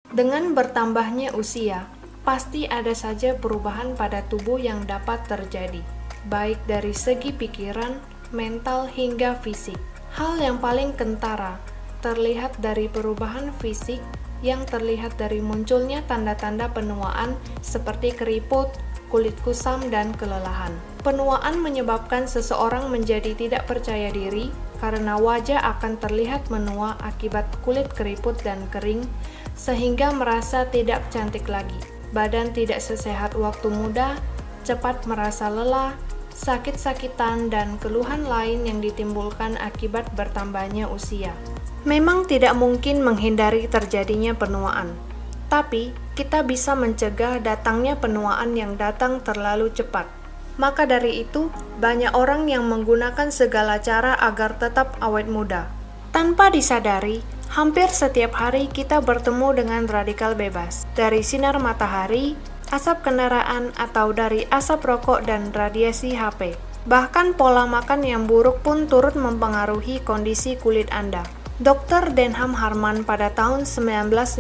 Dengan bertambahnya usia, pasti ada saja perubahan pada tubuh yang dapat terjadi, baik dari segi pikiran, mental, hingga fisik. Hal yang paling kentara terlihat dari perubahan fisik yang terlihat dari munculnya tanda-tanda penuaan seperti keriput, kulit kusam, dan kelelahan. Penuaan menyebabkan seseorang menjadi tidak percaya diri karena wajah akan terlihat menua akibat kulit keriput dan kering, sehingga merasa tidak cantik lagi. Badan tidak sesehat waktu muda, cepat merasa lelah, sakit-sakitan, dan keluhan lain yang ditimbulkan akibat bertambahnya usia. Memang tidak mungkin menghindari terjadinya penuaan, tapi kita bisa mencegah datangnya penuaan yang datang terlalu cepat. Maka dari itu, banyak orang yang menggunakan segala cara agar tetap awet muda. Tanpa disadari, hampir setiap hari kita bertemu dengan radikal bebas dari sinar matahari, asap kendaraan, atau dari asap rokok dan radiasi HP. Bahkan pola makan yang buruk pun turut mempengaruhi kondisi kulit Anda. Dr. Denham Harman pada tahun 1956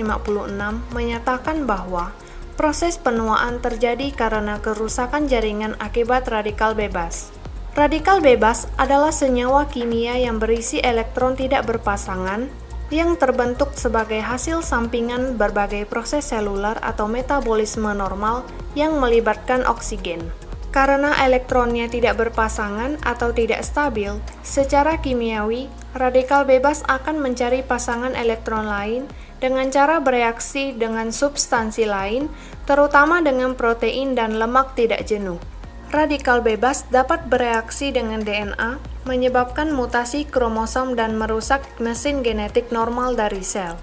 menyatakan bahwa proses penuaan terjadi karena kerusakan jaringan akibat radikal bebas. Radikal bebas adalah senyawa kimia yang berisi elektron tidak berpasangan yang terbentuk sebagai hasil sampingan berbagai proses selular atau metabolisme normal yang melibatkan oksigen. Karena elektronnya tidak berpasangan atau tidak stabil, secara kimiawi, radikal bebas akan mencari pasangan elektron lain dengan cara bereaksi dengan substansi lain, terutama dengan protein dan lemak tidak jenuh. Radikal bebas dapat bereaksi dengan DNA, menyebabkan mutasi kromosom dan merusak mesin genetik normal dari sel.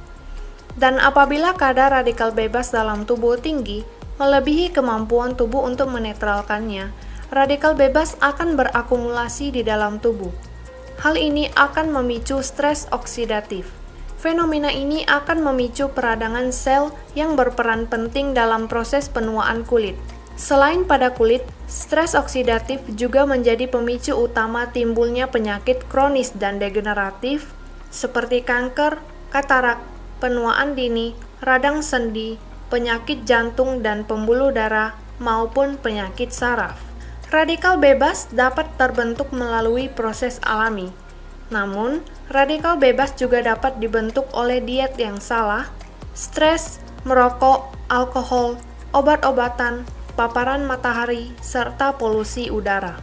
Dan apabila kadar radikal bebas dalam tubuh tinggi, melebihi kemampuan tubuh untuk menetralkannya, radikal bebas akan berakumulasi di dalam tubuh. Hal ini akan memicu stres oksidatif. Fenomena ini akan memicu peradangan sel yang berperan penting dalam proses penuaan kulit. Selain pada kulit, stres oksidatif juga menjadi pemicu utama timbulnya penyakit kronis dan degeneratif seperti kanker, katarak, penuaan dini, radang sendi, penyakit jantung dan pembuluh darah, maupun penyakit saraf. Radikal bebas dapat terbentuk melalui proses alami. Namun, radikal bebas juga dapat dibentuk oleh diet yang salah, stres, merokok, alkohol, obat-obatan, paparan matahari, serta polusi udara.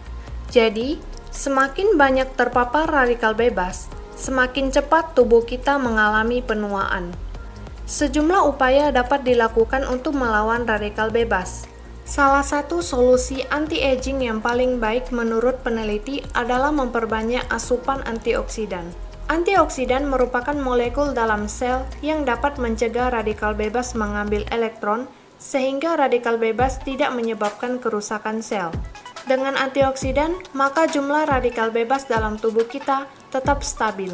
Jadi, semakin banyak terpapar radikal bebas, semakin cepat tubuh kita mengalami penuaan. Sejumlah upaya dapat dilakukan untuk melawan radikal bebas. Salah satu solusi anti-aging yang paling baik menurut peneliti adalah memperbanyak asupan antioksidan. Antioksidan merupakan molekul dalam sel yang dapat mencegah radikal bebas mengambil elektron, sehingga radikal bebas tidak menyebabkan kerusakan sel. Dengan antioksidan, maka jumlah radikal bebas dalam tubuh kita tetap stabil.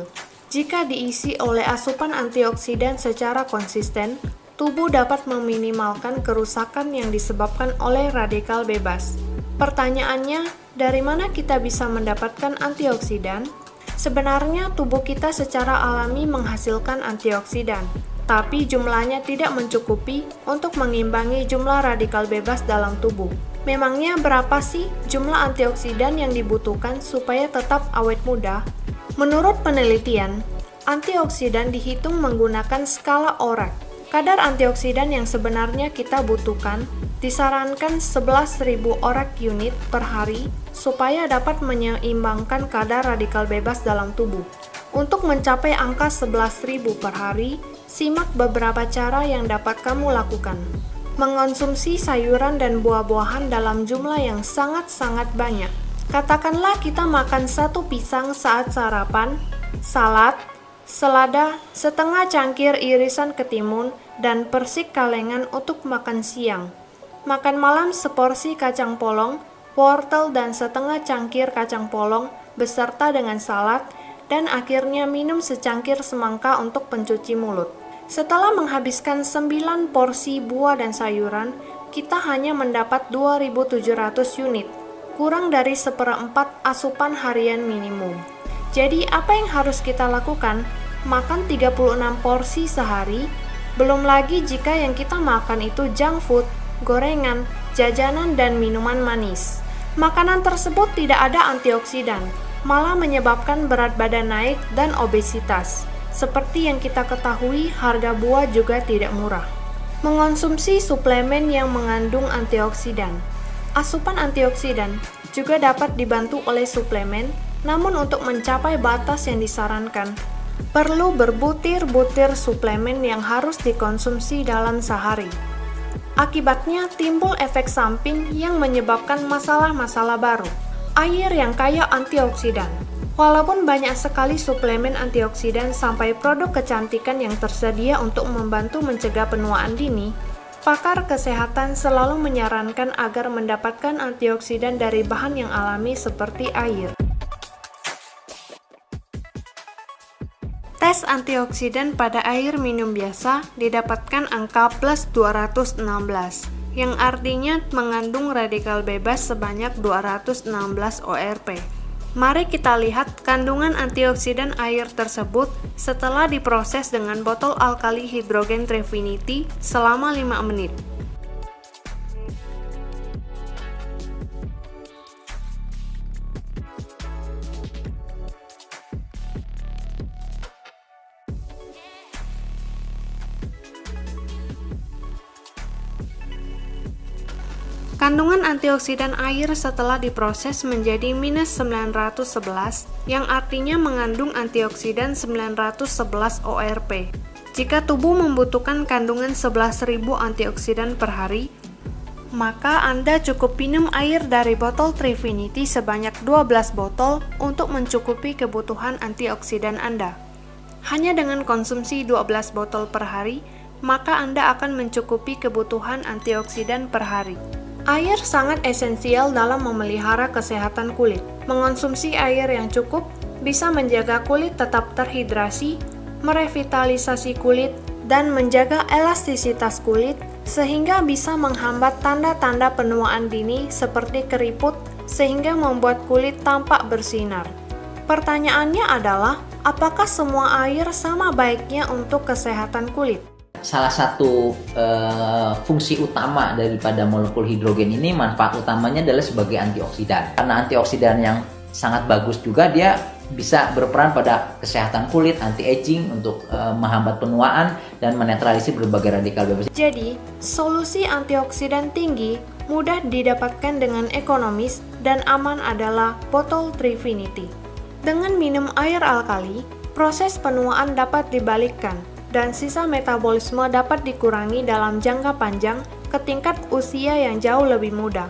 Jika diisi oleh asupan antioksidan secara konsisten, tubuh dapat meminimalkan kerusakan yang disebabkan oleh radikal bebas. Pertanyaannya, dari mana kita bisa mendapatkan antioksidan? Sebenarnya tubuh kita secara alami menghasilkan antioksidan, tapi jumlahnya tidak mencukupi untuk mengimbangi jumlah radikal bebas dalam tubuh. Memangnya berapa sih jumlah antioksidan yang dibutuhkan supaya tetap awet muda? Menurut penelitian, antioksidan dihitung menggunakan skala ORAC. Kadar antioksidan yang sebenarnya kita butuhkan disarankan 11.000 ORAC unit per hari supaya dapat menyeimbangkan kadar radikal bebas dalam tubuh. Untuk mencapai angka 11.000 per hari, simak beberapa cara yang dapat kamu lakukan. Mengonsumsi sayuran dan buah-buahan dalam jumlah yang sangat-sangat banyak. Katakanlah kita makan 1 pisang saat sarapan, salad, selada, setengah cangkir irisan ketimun, dan persik kalengan untuk makan siang. Makan malam seporsi kacang polong, wortel, dan setengah cangkir kacang polong beserta dengan salad, dan akhirnya minum secangkir semangka untuk pencuci mulut. Setelah menghabiskan 9 porsi buah dan sayuran, kita hanya mendapat 2.700 unit, kurang dari 1/4 asupan harian minimum. Jadi apa yang harus kita lakukan? Makan 36 porsi sehari, Belum lagi jika yang kita makan itu junk food, gorengan, jajanan, dan minuman manis. Makanan tersebut tidak ada antioksidan, malah menyebabkan berat badan naik dan obesitas. Seperti yang kita ketahui, harga buah juga tidak murah. Mengonsumsi suplemen yang mengandung antioksidan. Asupan antioksidan juga dapat dibantu oleh suplemen, namun untuk mencapai batas yang disarankan, perlu berbutir-butir suplemen yang harus dikonsumsi dalam sehari. Akibatnya timbul efek samping yang menyebabkan masalah-masalah baru. Air yang kaya antioksidan. Walaupun banyak sekali suplemen antioksidan sampai produk kecantikan yang tersedia untuk membantu mencegah penuaan dini, pakar kesehatan selalu menyarankan agar mendapatkan antioksidan dari bahan yang alami seperti air. Tes antioksidan pada air minum biasa didapatkan angka plus 216, yang artinya mengandung radikal bebas sebanyak 216 ORP. Mari kita lihat kandungan antioksidan air tersebut setelah diproses dengan botol alkali hidrogen Trefinity selama 5 menit. Kandungan antioksidan air setelah diproses menjadi minus 911, yang artinya mengandung antioksidan 911 ORP. Jika tubuh membutuhkan kandungan 11.000 antioksidan per hari, maka Anda cukup minum air dari botol Trefinity sebanyak 12 botol untuk mencukupi kebutuhan antioksidan Anda. Hanya dengan konsumsi 12 botol per hari, maka Anda akan mencukupi kebutuhan antioksidan per hari. Air sangat esensial dalam memelihara kesehatan kulit. Mengonsumsi air yang cukup bisa menjaga kulit tetap terhidrasi, merevitalisasi kulit, dan menjaga elastisitas kulit sehingga bisa menghambat tanda-tanda penuaan dini seperti keriput sehingga membuat kulit tampak bersinar. Pertanyaannya adalah, apakah semua air sama baiknya untuk kesehatan kulit? Salah satu fungsi utama daripada molekul hidrogen ini, manfaat utamanya adalah sebagai antioksidan. Karena antioksidan yang sangat bagus juga, dia bisa berperan pada kesehatan kulit, anti-aging, untuk menghambat penuaan dan menetralisir berbagai radikal bebas. Jadi, solusi antioksidan tinggi mudah didapatkan dengan ekonomis dan aman adalah botol Trefinity. Dengan minum air alkali, proses penuaan dapat dibalikkan dan sisa metabolisme dapat dikurangi dalam jangka panjang ke tingkat usia yang jauh lebih muda.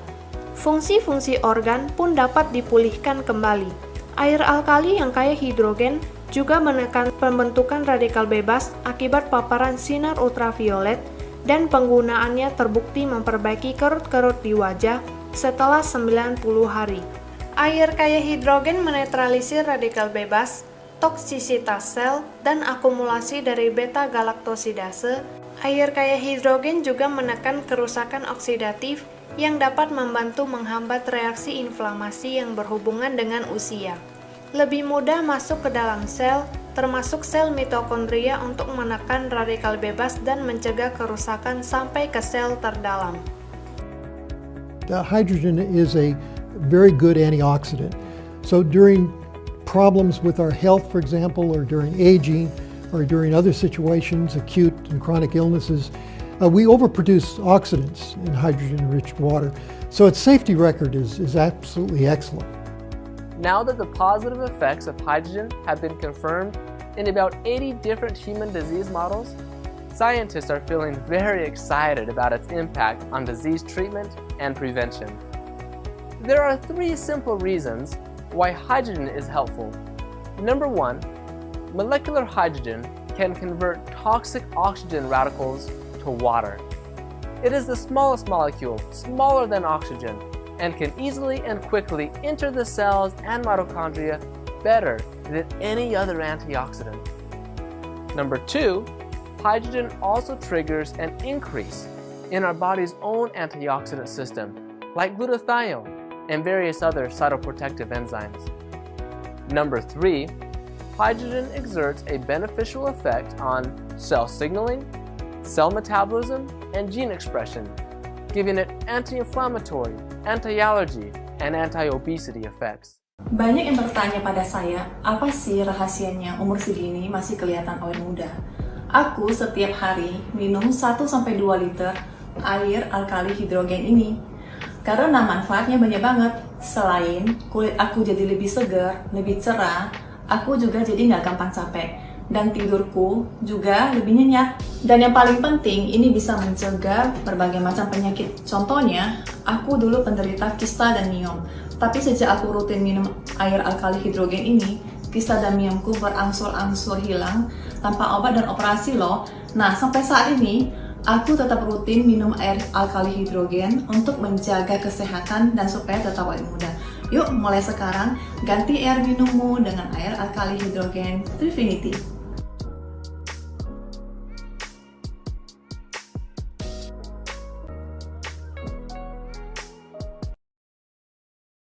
Fungsi-fungsi organ pun dapat dipulihkan kembali. Air alkali yang kaya hidrogen juga menekan pembentukan radikal bebas akibat paparan sinar ultraviolet, dan penggunaannya terbukti memperbaiki kerut-kerut di wajah setelah 90 hari. Air kaya hidrogen menetralisir radikal bebas, toksisitas sel, dan akumulasi dari beta-galaktosidase. Air kaya hidrogen juga menekan kerusakan oksidatif yang dapat membantu menghambat reaksi inflamasi yang berhubungan dengan usia. Lebih mudah masuk ke dalam sel, termasuk sel mitokondria, untuk menekan radikal bebas dan mencegah kerusakan sampai ke sel terdalam. Hydrogen is a very good antioxidant. So during problems with our health, for example, or during aging, or during other situations, acute and chronic illnesses, we overproduce oxidants in hydrogen-enriched water. So its safety record is absolutely excellent. Now that the positive effects of hydrogen have been confirmed in about 80 different human disease models, scientists are feeling very excited about its impact on disease treatment and prevention. There are 3 simple reasons why hydrogen is helpful. Number 1, molecular hydrogen can convert toxic oxygen radicals to water. It is the smallest molecule, smaller than oxygen, and can easily and quickly enter the cells and mitochondria better than any other antioxidant. Number 2, hydrogen also triggers an increase in our body's own antioxidant system, like glutathione and various other cytoprotective enzymes. Number 3, hydrogen exerts a beneficial effect on cell signaling, cell metabolism, and gene expression, giving it anti-inflammatory, anti-allergy, and anti-obesity effects. Banyak yang bertanya pada saya, apa sih rahasianya umur segini masih kelihatan awet muda? Aku setiap hari minum 1-2 liter air alkali hidrogen ini. Karena manfaatnya banyak banget. Selain kulit aku jadi lebih segar, lebih cerah, aku juga jadi nggak gampang capek. Dan tidurku juga lebih nyenyak. Dan yang paling penting, ini bisa mencegah berbagai macam penyakit. Contohnya, aku dulu penderita kista dan miom. Tapi sejak aku rutin minum air alkali hidrogen ini, kista dan miomku berangsur-angsur hilang tanpa obat dan operasi loh. Nah, sampai saat ini, aku tetap rutin minum air alkali hidrogen untuk menjaga kesehatan dan supaya tetap awet muda. Yuk, mulai sekarang, ganti air minummu dengan air alkali hidrogen Trifinity.